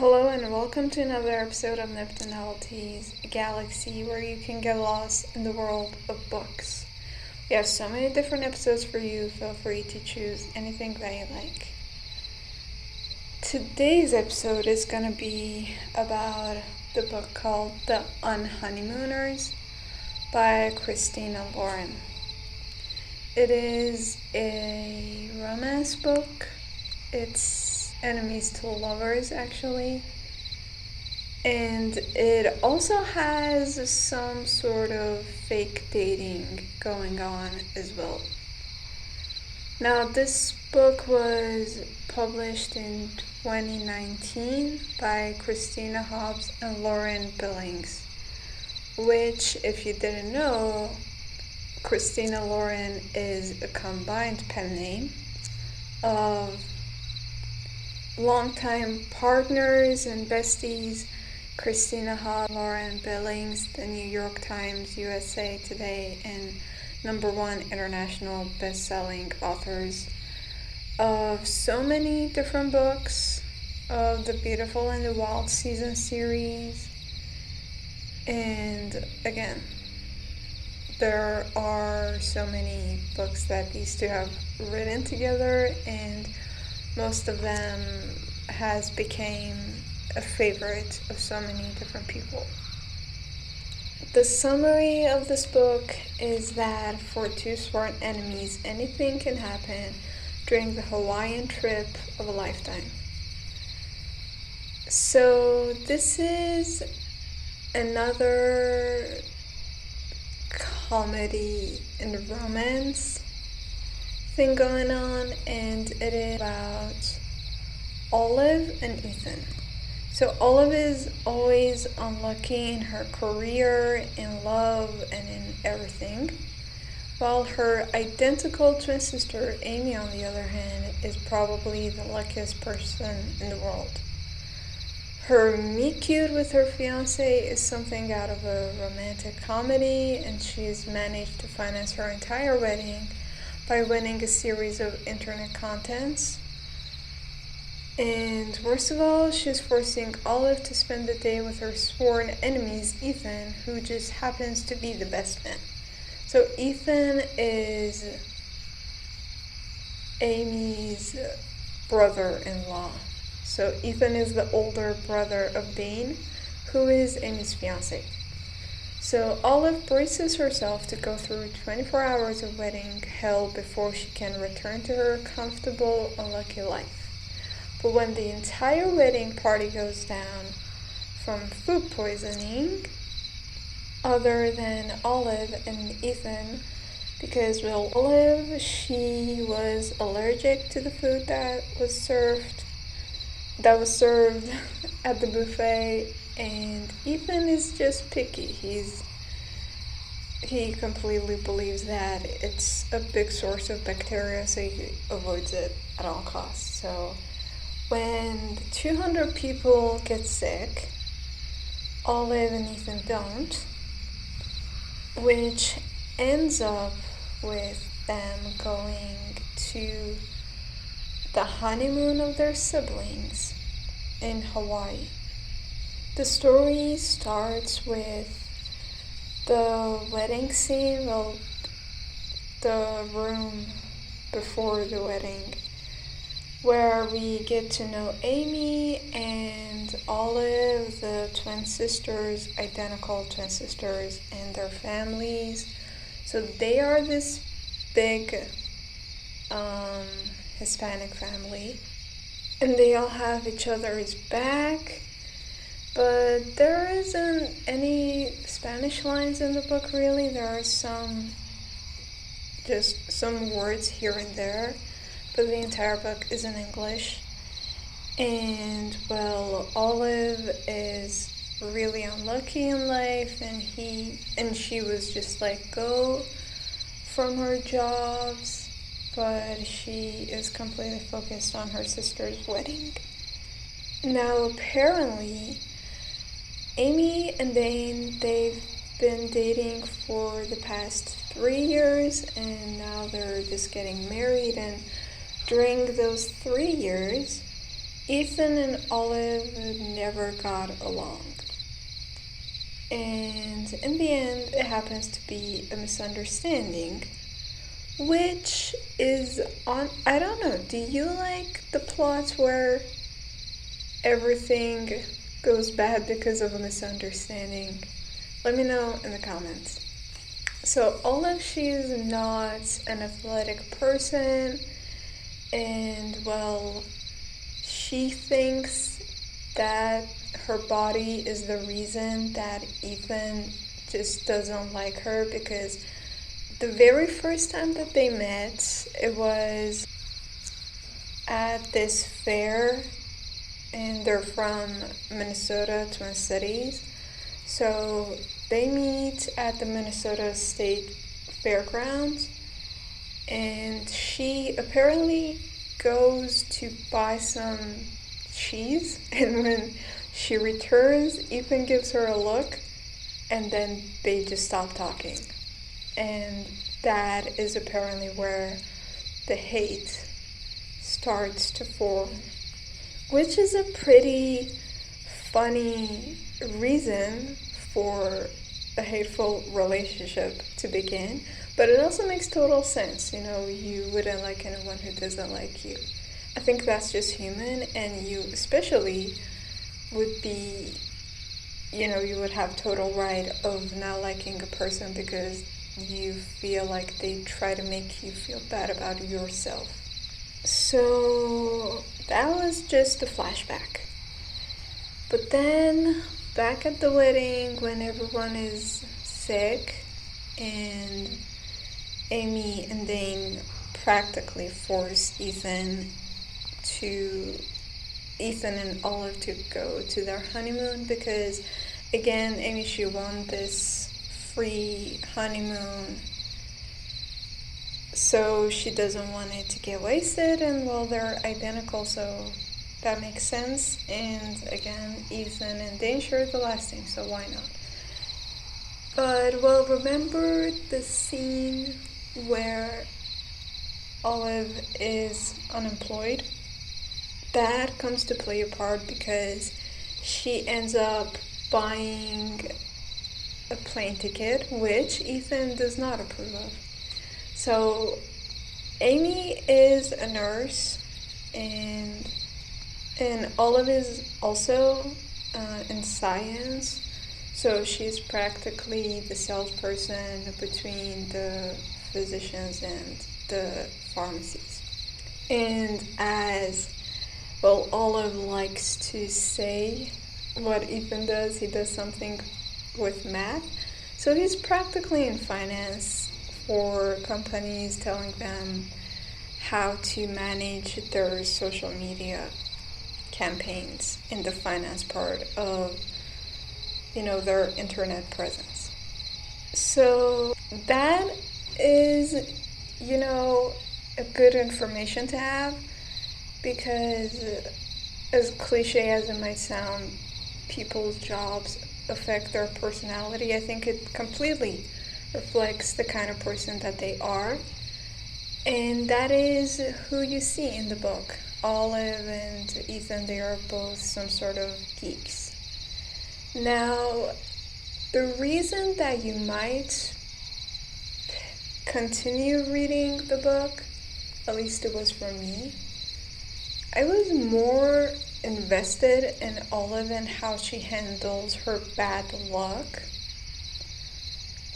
Hello and welcome to another episode of Neptunalities, a galaxy where you can get lost in the world of books. We have so many different episodes for you, feel free to choose anything that you like. Today's episode is going to be about the book called The Unhoneymooners by Christina Lauren. It is a romance book. It's enemies to lovers, actually. And it also has some sort of fake dating going on as well. Now, this book was published in 2019 by Christina Hobbs and Lauren Billings, which, if you didn't know, Christina Lauren is a combined pen name of longtime partners and besties, Christina Hobbs, Lauren Billings, the New York Times, USA Today, and #1 international best-selling authors of so many different books, of the Beautiful and the Wild season series. And again, there are so many books that these two have written together, and most of them has become a favorite of so many different people. The summary of this book is that for two sworn enemies, anything can happen during the Hawaiian trip of a lifetime. So this is another comedy and romance thing going on, and it is about Olive and Ethan. So Olive is always unlucky in her career, in love, and in everything, while her identical twin sister Amy, on the other hand, is probably the luckiest person in the world. Her meet-cute with her fiance is something out of a romantic comedy, and she's managed to finance her entire wedding by winning a series of internet contests. And worst of all, she's forcing Olive to spend the day with her sworn enemies, Ethan, who just happens to be the best man. So Ethan is Amy's brother-in-law. So Ethan is the older brother of Dane, who is Amy's fiance. So Olive braces herself to go through 24 hours of wedding hell before she can return to her comfortable, unlucky life. But when the entire wedding party goes down from food poisoning, other than Olive and Ethan, because Olive, she was allergic to the food that was served at the buffet, and Ethan is just picky. He completely believes that it's a big source of bacteria, so he avoids it at all costs. So when 200 people get sick, Olive and Ethan don't, which ends up with them going to the honeymoon of their siblings in Hawaii. The story starts with the wedding scene, well, the room before the wedding, where we get to know Amy and Olive, the identical twin sisters, and their families. So they are this big Hispanic family, and they all have each other's back, but there isn't any Spanish lines in the book, really. There are just some words here and there, but the entire book is in English. And well, Olive is really unlucky in life, and she was just let go from her jobs, but she is completely focused on her sister's wedding. Now, apparently, Amy and Dane, they've been dating for the past 3 years, and now they're just getting married, and during those 3 years, Ethan and Olive never got along. And in the end, it happens to be a misunderstanding, which is on. I don't know, do you like the plots where everything goes bad because of a misunderstanding? Let me know in the comments. So Olive, she's not an athletic person, and well, she thinks that her body is the reason that Ethan just doesn't like her, because the very first time that they met, it was at this fair, and they're from Minnesota, Twin Cities. So they meet at the Minnesota State Fairgrounds, and she apparently goes to buy some cheese, and when she returns, Ethan gives her a look, and then they just stop talking. And that is apparently where the hate starts to form, which is a pretty funny reason for a hateful relationship to begin, but it also makes total sense. You wouldn't like anyone who doesn't like you. I think that's just human, and you especially would be, you would have total right of not liking a person because you feel like they try to make you feel bad about yourself. So that was just a flashback. But then, back at the wedding, when everyone is sick, and Amy and Dane practically force Ethan and Olive to go to their honeymoon, because, again, Amy, she won this free honeymoon, so she doesn't want it to get wasted, and well, they're identical, so that makes sense. And again, Ethan and Dane share the last thing, so why not? But well, remember the scene where Olive is unemployed? That comes to play a part because she ends up buying a plane ticket, which Ethan does not approve of. So Amy is a nurse, and Olive is also in science, so she's practically the salesperson between the physicians and the pharmacies. And as well, Olive likes to say what Ethan does, he does something with math, so he's practically in finance for companies, telling them how to manage their social media campaigns in the finance part of their internet presence. So that is a good information to have, because as cliche as it might sound, people's jobs affect their personality. I think it completely reflects the kind of person that they are, and that is who you see in the book. Olive and Ethan, they are both some sort of geeks. Now, the reason that you might continue reading the book, at least it was for me, I was more invested in Olive and how she handles her bad luck.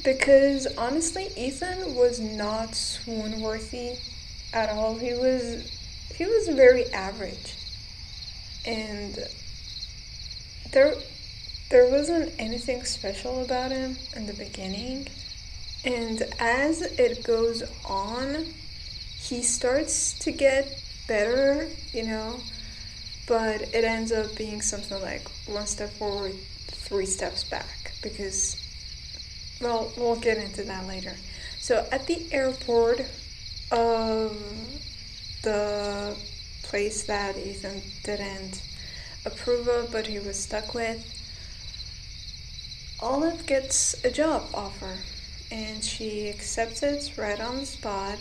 Because honestly, Ethan was not swoon-worthy at all. He was very average, and there wasn't anything special about him in the beginning. And as it goes on, he starts to get better, but it ends up being something like 1 step forward, 3 steps back, because, well, we'll get into that later. So at the airport of the place that Ethan didn't approve of, but he was stuck with, Olive gets a job offer, and she accepts it right on the spot.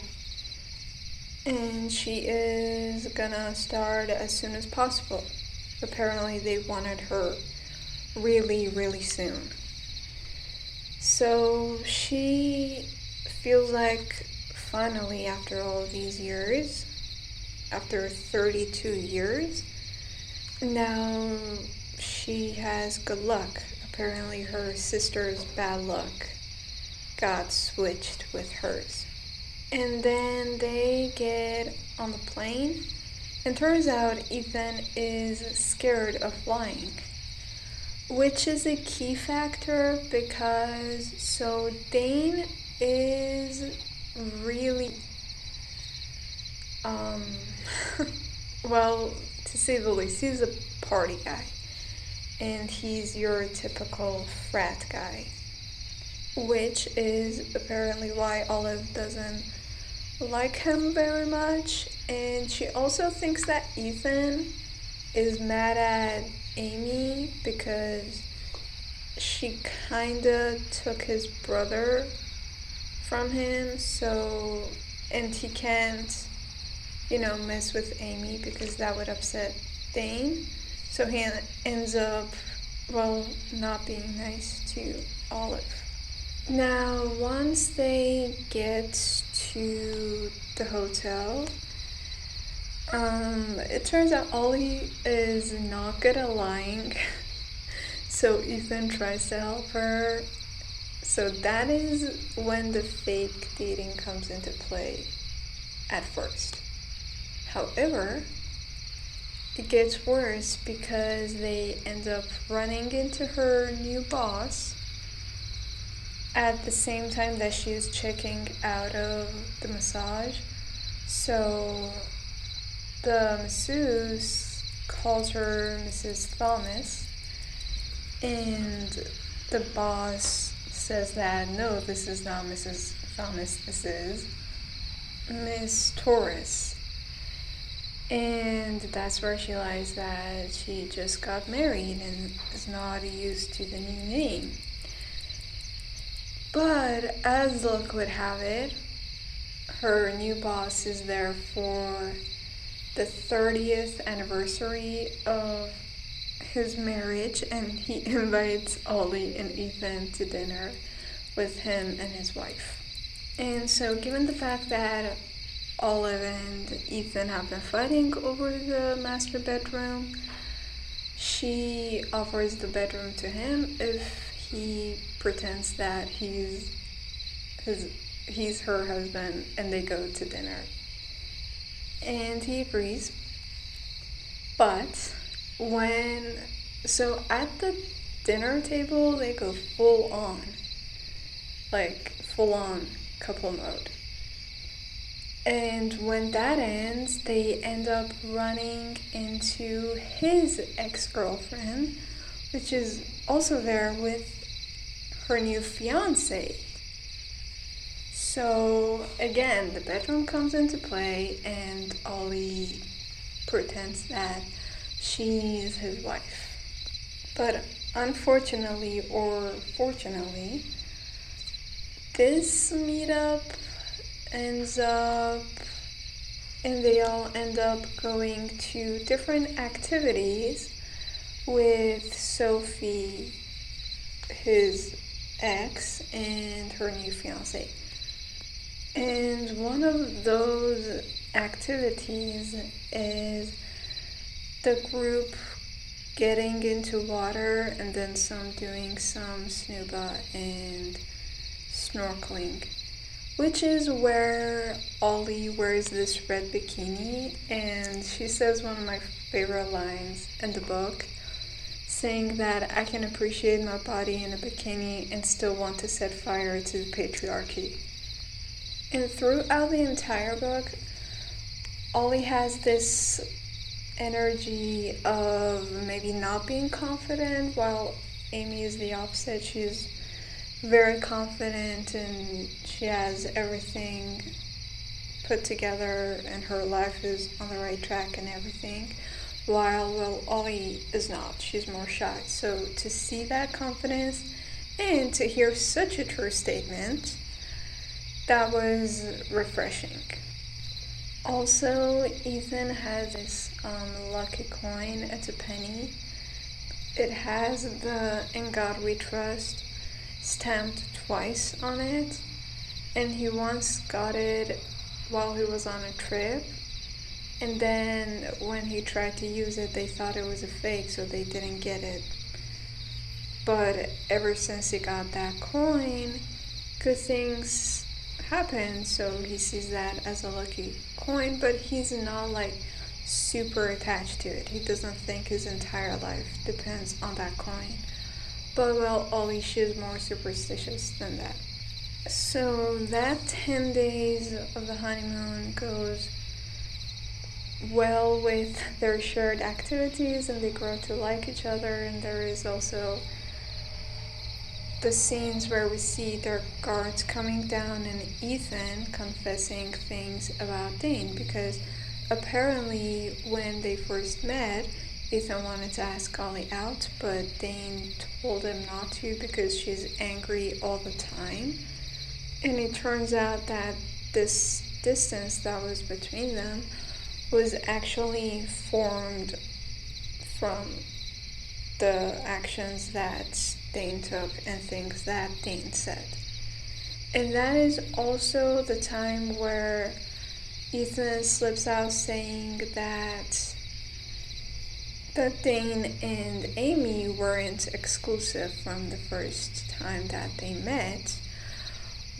and she is gonna start as soon as possible. Apparently, they wanted her really, really soon. So she feels like finally, after all these years, after 32 years, now she has good luck. Apparently, her sister's bad luck got switched with hers. And then they get on the plane, and turns out Ethan is scared of flying, which is a key factor because so Dane is really, well, to say the least, he's a party guy, and he's your typical frat guy, which is apparently why Olive doesn't like him very much. And she also thinks that Ethan is mad at Amy because she kinda took his brother from him, so, and he can't, mess with Amy because that would upset Dane. So he ends up, well, not being nice to Olive. Now, once they get to the hotel, it turns out Ollie is not good at lying. So Ethan tries to help her. So that is when the fake dating comes into play at first. However, it gets worse because they end up running into her new boss at the same time that she's checking out of the massage. So the masseuse calls her Mrs. Thomas, and the boss says that no, this is not Mrs. Thomas, this is Miss Torres. And that's where she lies that she just got married and is not used to the new name. But as luck would have it, her new boss is there for the 30th anniversary of his marriage, and he invites Ollie and Ethan to dinner with him and his wife. And so given the fact that Olive and Ethan have been fighting over the master bedroom, she offers the bedroom to him if he pretends that he's her husband, and they go to dinner. And he agrees. But so at the dinner table, they go full on couple mode. And when that ends, they end up running into his ex-girlfriend, which is also there with her new fiance. So again, the bedroom comes into play, and Ollie pretends that she's his wife. But unfortunately, or fortunately, this meetup ends up, and they all end up going to different activities with Sophie, his ex, and her new fiance. And one of those activities is the group getting into water, and then some doing some snuba and snorkeling, which is where Ollie wears this red bikini, and she says one of my favorite lines in the book, saying that I can appreciate my body in a bikini and still want to set fire to the patriarchy. And throughout the entire book, Ollie has this energy of maybe not being confident, while Amy is the opposite. She's very confident and she has everything put together and her life is on the right track and everything, while Ollie is not. She's more shy. So to see that confidence and to hear such a true statement, that was refreshing. Also, Ethan has this lucky coin. It's a penny. It has the "In God We Trust" stamped twice on it, and he once got it while he was on a trip, and then when he tried to use it, they thought it was a fake, so they didn't get it. But ever since he got that coin, good things happen, so he sees that as a lucky coin, but he's not like super attached to it. He doesn't think his entire life depends on that coin. But well, Ollie, she's more superstitious than that. So that 10 days of the honeymoon goes well with their shared activities, and they grow to like each other. And there is also the scenes where we see their guards coming down and Ethan confessing things about Dane, because apparently when they first met, Ethan wanted to ask Ollie out, but Dane told him not to because she's angry all the time. And it turns out that this distance that was between them was actually formed from the actions that Dane took and things that Dane said. And that is also the time where Ethan slips out saying that Dane and Amy weren't exclusive from the first time that they met,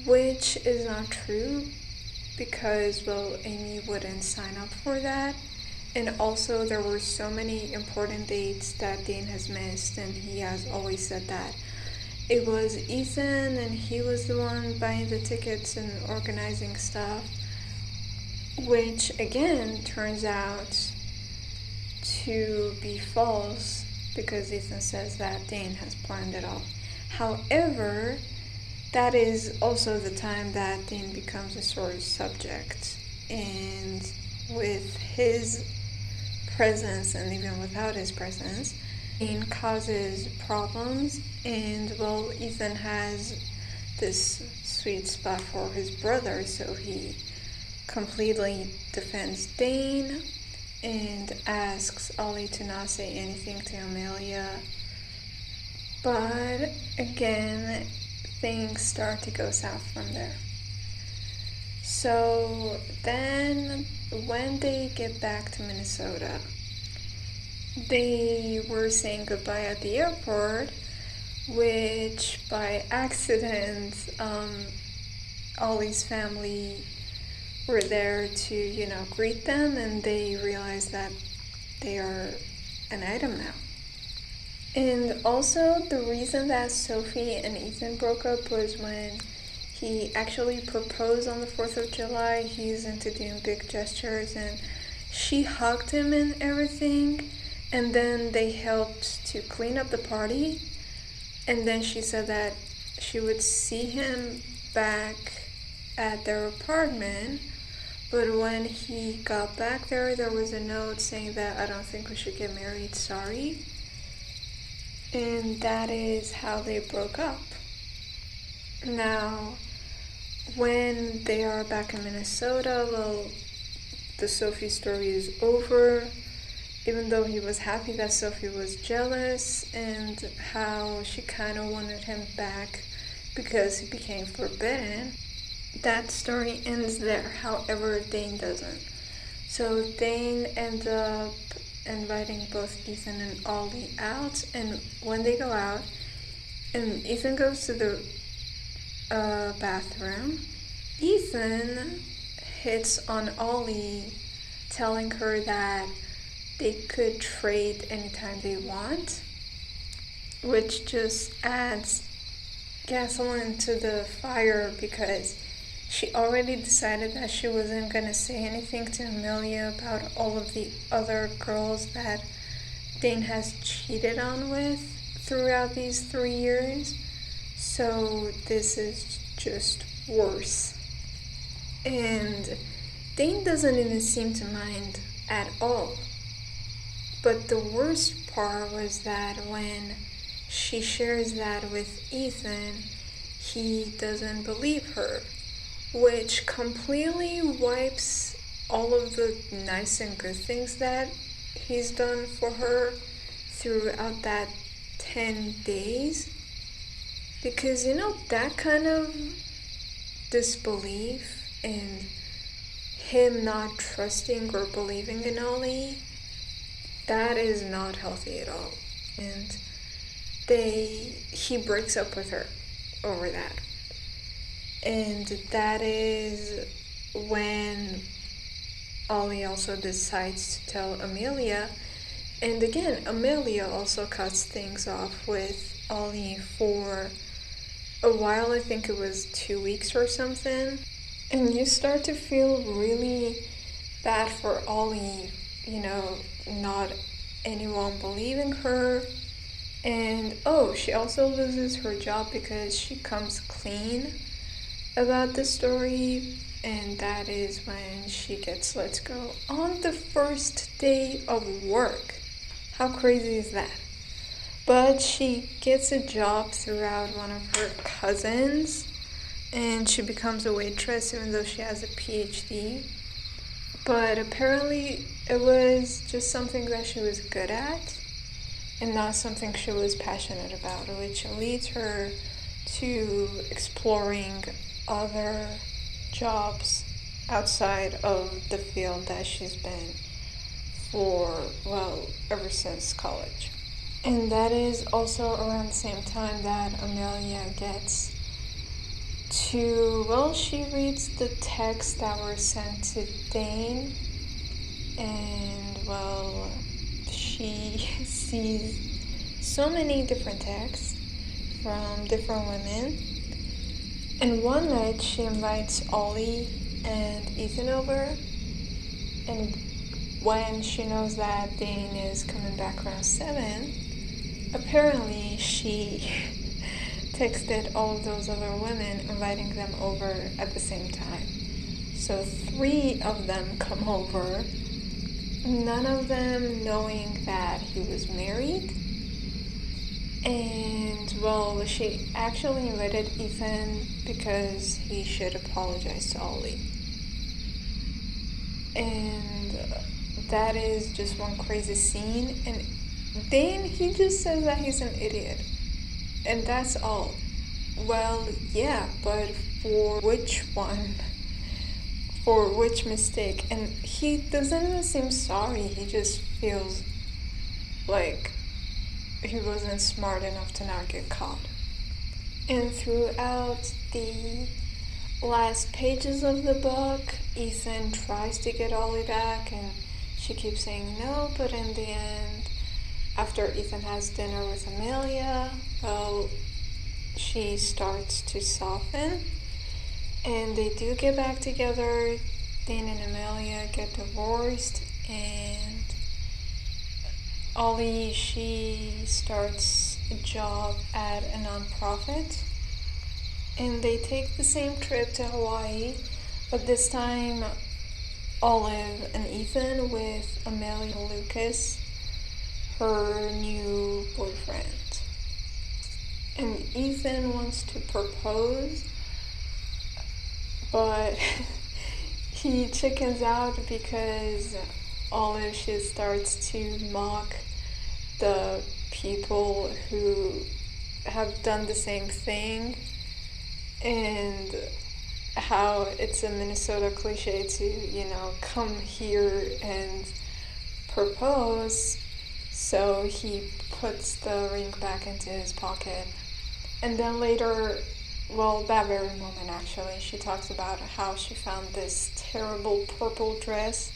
which is not true because, well, Amy wouldn't sign up for that. And also there were so many important dates that Dane has missed, and he has always said that it was Ethan and he was the one buying the tickets and organizing stuff, which again turns out to be false because Ethan says that Dane has planned it all. However, that is also the time that Dane becomes a sore subject, and with his presence and even without his presence, Dane causes problems. And well, Ethan has this sweet spot for his brother, so he completely defends Dane and asks Ollie to not say anything to Amelia. But again, things start to go south from there. So then when they get back to Minnesota, they were saying goodbye at the airport, which by accident, Ollie's family were there to, greet them, and they realized that they are an item now. And also the reason that Sophie and Ethan broke up was when he actually proposed on the 4th of July. He's into doing big gestures, and she hugged him and everything, and then they helped to clean up the party, and then she said that she would see him back at their apartment, but when he got back there was a note saying that "I don't think we should get married, sorry." And that is how they broke up. Now, when they are back in Minnesota, well, the Sophie story is over, even though he was happy that Sophie was jealous and how she kind of wanted him back because he became forbidden. That story ends there. However, Dane doesn't. So Dane ends up inviting both Ethan and Ollie out, and when they go out, and Ethan goes to the bathroom, Ethan hits on Ollie, telling her that they could trade anytime they want, which just adds gasoline to the fire because she already decided that she wasn't going to say anything to Amelia about all of the other girls that Dane has cheated on with throughout these 3 years. So this is just worse. And Dane doesn't even seem to mind at all. But the worst part was that when she shares that with Ethan, he doesn't believe her, which completely wipes all of the nice and good things that he's done for her throughout that 10 days. Because, that kind of disbelief and him not trusting or believing in Ollie, that is not healthy at all. And he breaks up with her over that. And that is when Ollie also decides to tell Amelia. And again, Amelia also cuts things off with Ollie for a while. I think it was 2 weeks or something. And you start to feel really bad for Ollie, not anyone believing her. And she also loses her job because she comes clean about the story, and that is when she gets let go on the first day of work. How crazy is that? But she gets a job throughout one of her cousins, and she becomes a waitress even though she has a PhD. But apparently it was just something that she was good at and not something she was passionate about, which leads her to exploring other jobs outside of the field that she's been ever since college. And that is also around the same time that Amelia gets to, she reads the texts that were sent to Dane, and she sees so many different texts from different women. And one night she invites Ollie and Ethan over, and when she knows that Dane is coming back around 7, apparently she texted all of those other women inviting them over at the same time. So 3 of them come over, none of them knowing that he was married. And she actually invited Ethan because he should apologize to Ollie. And that is just one crazy scene. And Dane, he just says that he's an idiot. And that's all. Well, yeah, but for which one? For which mistake? And he doesn't even seem sorry. He just feels like he wasn't smart enough to not get caught. And throughout the last pages of the book, Ethan tries to get Ollie back, and she keeps saying no, but in the end, after Ethan has dinner with Amelia, she starts to soften, and they do get back together. Dane and Amelia get divorced, and Ollie, she starts a job at a nonprofit, and they take the same trip to Hawaii, but this time Olive and Ethan with Amelia and Lucas, her new boyfriend. And Ethan wants to propose, but he chickens out because Olive, she starts to mock the people who have done the same thing, and how it's a Minnesota cliche to, come here and propose. So he puts the ring back into his pocket. And then later, that very moment actually, she talks about how she found this terrible purple dress,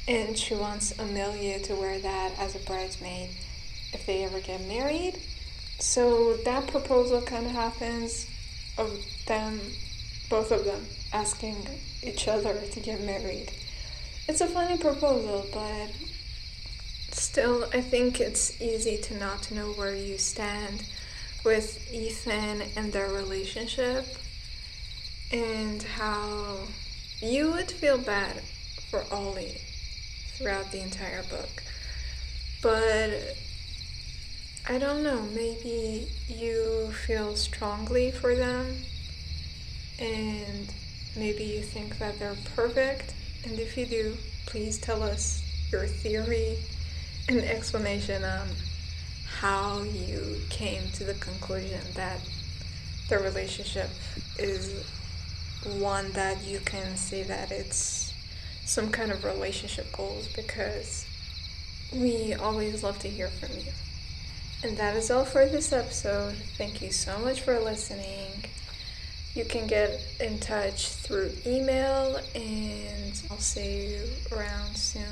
and she wants Amelia to wear that as a bridesmaid if they ever get married. So that proposal kind of happens of them, both of them, asking each other to get married. It's a funny proposal, but still, I think it's easy to not know where you stand with Ethan and their relationship, and how you would feel bad for Ollie throughout the entire book. But I don't know, maybe you feel strongly for them, and maybe you think that they're perfect, And if you do, please tell us your theory and explanation on how you came to the conclusion that the relationship is one that you can say that it's some kind of relationship goals, because we always love to hear from you. And that is all for this episode. Thank you so much for listening. You can get in touch through email, and I'll see you around soon.